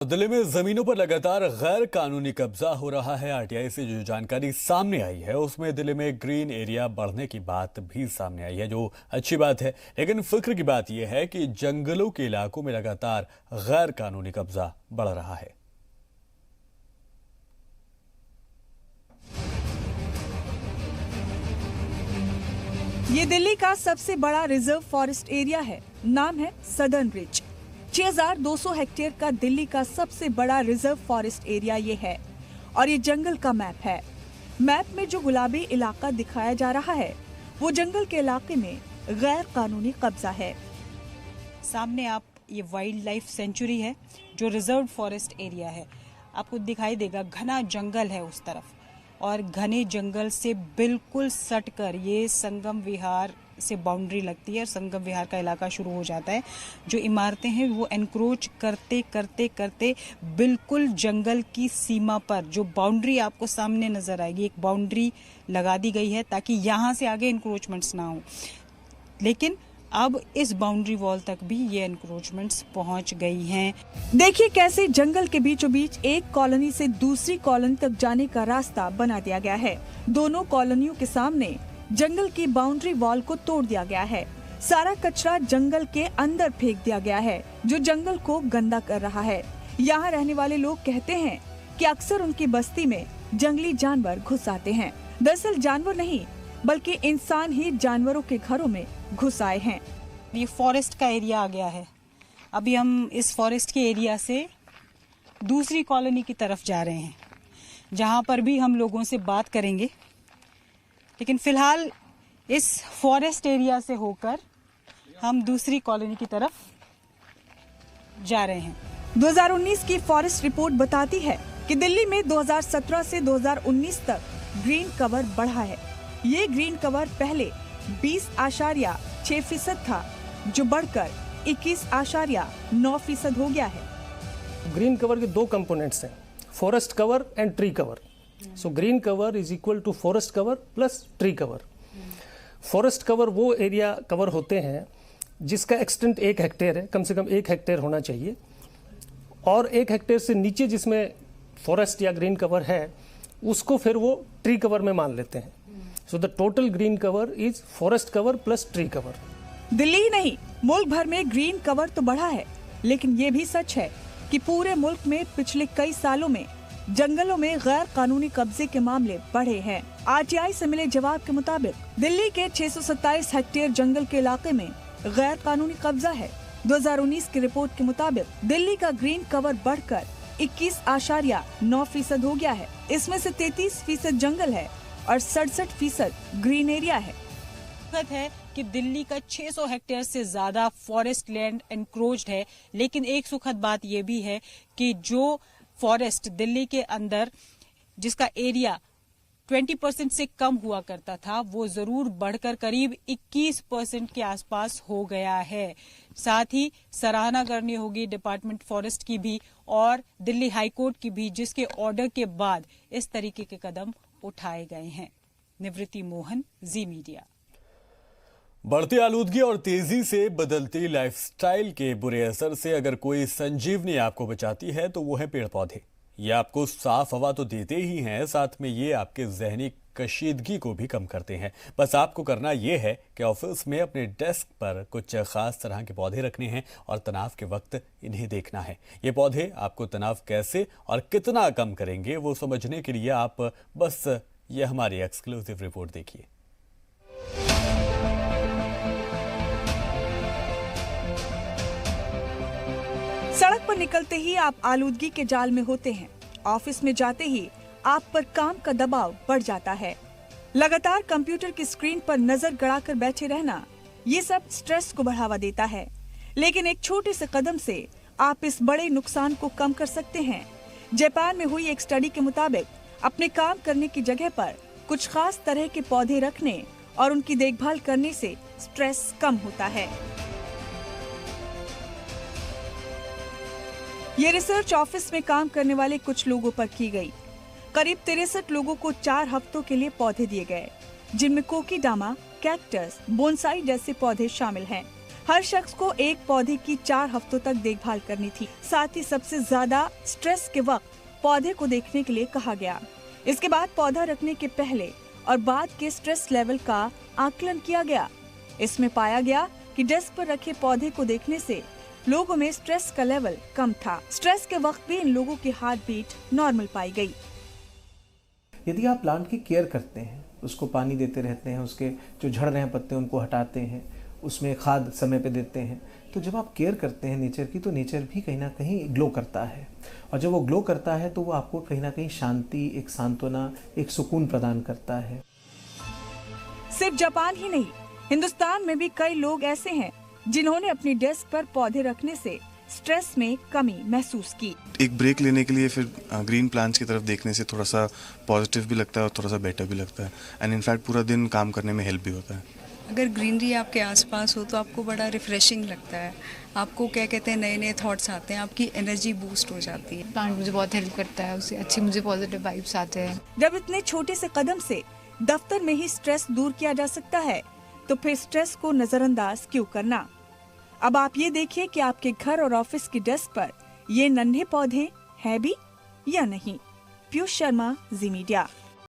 दिल्ली में जमीनों पर लगातार गैर कानूनी कब्जा हो रहा है। आरटीआई से जो जानकारी सामने आई है उसमें दिल्ली में ग्रीन एरिया बढ़ने की बात भी सामने आई है, जो अच्छी बात है। लेकिन फिक्र की बात यह है कि जंगलों के इलाकों में लगातार गैर कानूनी कब्जा बढ़ रहा है। ये दिल्ली का सबसे बड़ा रिजर्व फॉरेस्ट एरिया है। नाम है सदर्न रिज। 6200 हेक्टेयर का दिल्ली का सबसे बड़ा रिजर्व फॉरेस्ट एरिया ये है और ये जंगल का मैप है। मैप में जो गुलाबी इलाका दिखाया जा रहा है वो जंगल के इलाके में गैर कानूनी कब्जा है। सामने आप ये वाइल्ड लाइफ सेंचुरी है जो रिजर्व फॉरेस्ट एरिया है। आपको दिखाई देगा घना जंगल है उस तरफ और घने जंगल से बिल्कुल सटकर ये संगम विहार से बाउंड्री लगती है और संगम विहार का इलाका शुरू हो जाता है। जो इमारतें हैं वो एनक्रोच करते करते करते बिल्कुल जंगल की सीमा पर जो बाउंड्री आपको सामने नजर आएगी, एक बाउंड्री लगा दी गई है ताकि यहाँ से आगे एनक्रोचमेंट्स ना हो। लेकिन अब इस बाउंड्री वॉल तक भी ये एनक्रोचमेंट्स पहुंच गई हैं। देखिए कैसे जंगल के बीचों बीच एक कॉलोनी से दूसरी कॉलोनी तक जाने का रास्ता बना दिया गया है। दोनों कॉलोनियों के सामने जंगल की बाउंड्री वॉल को तोड़ दिया गया है। सारा कचरा जंगल के अंदर फेंक दिया गया है जो जंगल को गंदा कर रहा है। यहाँ रहने वाले लोग कहते हैं कि अक्सर उनकी बस्ती में जंगली जानवर घुस आते हैं। दरअसल जानवर नहीं बल्कि इंसान ही जानवरों के घरों में घुस आए हैं। ये फॉरेस्ट का एरिया आ गया है। अभी हम इस फॉरेस्ट के एरिया से दूसरी कॉलोनी की तरफ जा रहे हैं जहाँ पर भी हम लोगों से बात करेंगे। लेकिन फिलहाल इस फॉरेस्ट एरिया से होकर हम दूसरी कॉलोनी की तरफ जा रहे हैं। 2019 की फॉरेस्ट रिपोर्ट बताती है कि दिल्ली में 2017 से 2019 तक ग्रीन कवर बढ़ा है। ये ग्रीन कवर पहले 20.6% था जो बढ़कर 21.9% हो गया है। ग्रीन कवर के दो कंपोनेंट्स हैं, forest cover and tree cover. So green cover is equal to forest cover plus tree cover. Forest cover वो एरिया कवर होते हैं जिसका एक्सटेंट 1 हेक्टेयर है, कम से कम 1 हेक्टेयर होना चाहिए, और 1 हेक्टेयर से नीचे जिसमें फॉरेस्ट या ग्रीन कवर है उसको फिर वो ट्री कवर में मान लेते हैं। So the total green cover is forest cover plus tree cover. Delhi ही नहीं मुल्क भर में ग्रीन कवर तो बढ़ा है, लेकिन ये भी सच है कि पूरे मुल्क में पिछले कई सालों में जंगलों में गैर कानूनी कब्जे के मामले बढ़े हैं। आरटीआई से मिले जवाब के मुताबिक दिल्ली के 627 हेक्टेयर जंगल के इलाके में गैर कानूनी कब्जा है। 2019 की रिपोर्ट के मुताबिक दिल्ली का ग्रीन कवर बढ़कर 21.9% हो गया है। इसमें से 33% जंगल है और 67% ग्रीन एरिया है। है कि दिल्ली का 600 हेक्टेयर से ज्यादा फॉरेस्ट लैंड एनक्रोच्ड है, लेकिन एक सुखद बात यह भी है कि जो फॉरेस्ट दिल्ली के अंदर जिसका एरिया 20% से कम हुआ करता था वो जरूर बढ़कर करीब 21% के आसपास हो गया है। साथ ही सराहना करनी होगी डिपार्टमेंट फॉरेस्ट की भी और दिल्ली हाईकोर्ट की भी, जिसके ऑर्डर के बाद इस तरीके के कदम उठाए गए हैं। निवृत्ति मोहन, जी मीडिया। बढ़ती आलूदगी और तेजी से बदलती लाइफस्टाइल के बुरे असर से अगर कोई संजीवनी आपको बचाती है तो वो है पेड़ पौधे। ये आपको साफ हवा तो देते ही हैं, साथ में ये आपके जहनी कशीदगी को भी कम करते हैं। बस आपको करना ये है कि ऑफिस में अपने डेस्क पर कुछ खास तरह के पौधे रखने हैं और तनाव के वक्त इन्हें देखना है। ये पौधे आपको तनाव कैसे और कितना कम करेंगे वो समझने के लिए आप बस ये हमारी एक्सक्लूसिव रिपोर्ट देखिए। सड़क पर निकलते ही आप आलूदगी के जाल में होते हैं। ऑफिस में जाते ही आप पर काम का दबाव बढ़ जाता है। लगातार कंप्यूटर की स्क्रीन पर नजर गड़ाकर बैठे रहना, ये सब स्ट्रेस को बढ़ावा देता है। लेकिन एक छोटे से कदम से आप इस बड़े नुकसान को कम कर सकते हैं। जापान में हुई एक स्टडी के मुताबिक अपने काम करने की जगह पर कुछ खास तरह के पौधे रखने और उनकी देखभाल करने से स्ट्रेस कम होता है। ये रिसर्च ऑफिस में काम करने वाले कुछ लोगों पर की गई। करीब 63 लोगों को 4 हफ्तों के लिए पौधे दिए गए, जिनमें कोकीडामा, कैक्टस, बोनसाई जैसे पौधे शामिल हैं। हर शख्स को एक पौधे की 4 हफ्तों तक देखभाल करनी थी। साथ ही सबसे ज्यादा स्ट्रेस के वक्त पौधे को देखने के लिए कहा गया। इसके बाद पौधा रखने के पहले और बाद के स्ट्रेस लेवल का आकलन किया गया। इसमें पाया गया कि डेस्क पर रखे पौधे को देखने से लोगों में स्ट्रेस का लेवल कम था। स्ट्रेस के वक्त भी इन लोगों की हार्ट बीट नॉर्मल पाई गई। यदि आप प्लांट की केयर करते हैं, उसको पानी देते रहते हैं, उसके जो झड़ रहे हैं पत्ते उनको हटाते हैं, उसमें खाद समय पे देते हैं, तो जब आप केयर करते हैं नेचर की, तो नेचर भी कहीं ना कहीं ग्लो करता है। और जब वो ग्लो करता है तो वो आपको कहीं ना कहीं शांति, एक सांत्वना, एक सुकून प्रदान करता है। सिर्फ जापान ही नहीं, हिंदुस्तान में भी कई लोग ऐसे हैं जिन्होंने अपनी डेस्क पर पौधे रखने से स्ट्रेस में कमी महसूस की। एक ब्रेक लेने के लिए फिर ग्रीन प्लांट्स की तरफ देखने से थोड़ा सा पॉजिटिव भी लगता है और थोड़ा सा बेटर भी लगता है, एंड इनफैक्ट पूरा दिन काम करने में हेल्प भी होता है। अगर ग्रीनरी आपके आसपास हो तो आपको बड़ा रिफ्रेशिंग लगता है, आपको क्या कहते हैं नए नए थॉट्स आते हैं, आपकी एनर्जी बूस्ट हो जाती है। प्लांट मुझे बहुत हेल्प करता है, उससे अच्छी मुझे पॉजिटिव वाइब्स आते हैं। जब इतने छोटे से कदम से दफ्तर में ही स्ट्रेस दूर किया जा सकता है, तो फिर स्ट्रेस को नजरअंदाज क्यों करना। अब आप ये देखिए कि आपके घर और ऑफिस की डेस्क पर ये नन्हे पौधे हैं भी या नहीं। पीयूष शर्मा, जी मीडिया।